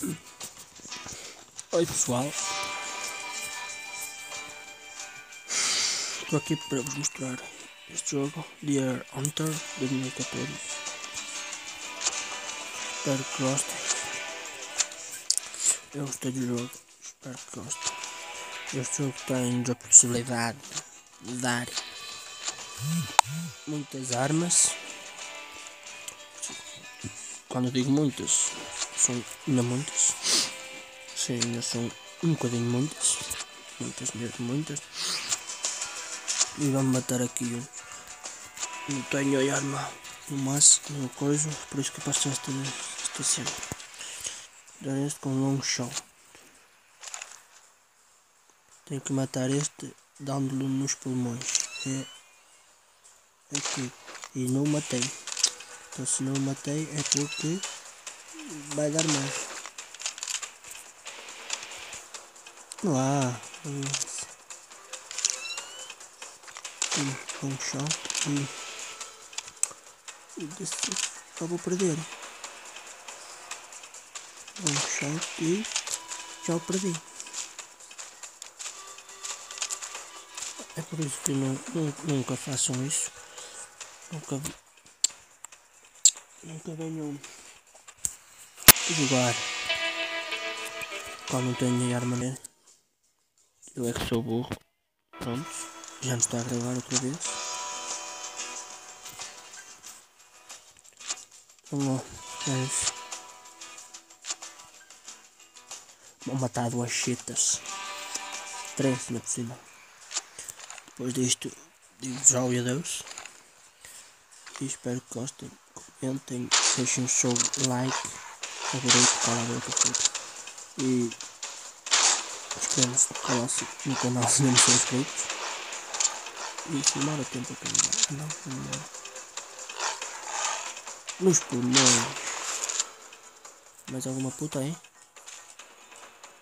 Oi pessoal, estou aqui para vos mostrar este jogo, Deer Hunter 2014. Espero que gostem. Eu gostei do jogo, espero que gostem. Este jogo tem a possibilidade de dar muitas armas. Quando eu digo muitas, são ainda muitas. Sim, ainda são um bocadinho muitas. Muitas mesmo, muitas. E vamos matar aqui um. Não tenho a arma no máximo, uma coisa, por isso que eu passo esta cena. Dar este com long shot. Tenho que matar este dando-lhe nos pulmões. É aqui. E não o matei. Então se não o matei é porque vai dar mais. Não há. Long shot e desse já vou perder. Long shot e já o perdi. É por isso que nunca façam isso. Nunca venham jogar quando não tenho arma nele. Eu é que sou burro. Pronto, já não está a gravar outra vez. Vamos lá, é isso. Vou matar duas chetas. 3 na por cima. Depois disto, digo tchau e adeus. E espero que gostem. Comentem, deixem o seu like, favorito, cala a boca, puta. E inscrevam-se no canal se não são inscritos. E isso demora tempo a caminhar. Não demora. Nos pulmões. Mais alguma puta aí?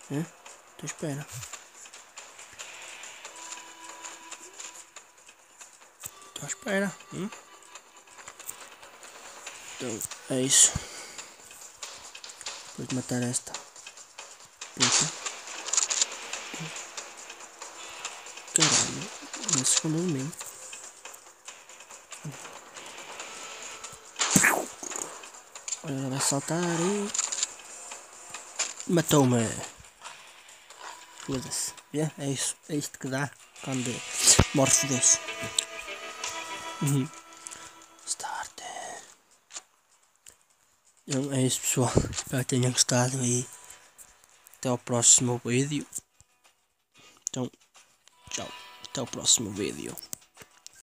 Então espera. Então espera. Então é isso. Depois de matar esta puta. Caralho, não se escondeu de mim. Olha, ela vai saltar e matou-me. Foda-se. É isso. É isto que dá quando morre desse. Start. Então é isso pessoal. Espero que tenham gostado e até ao próximo vídeo. Então, tchau. Até o próximo vídeo.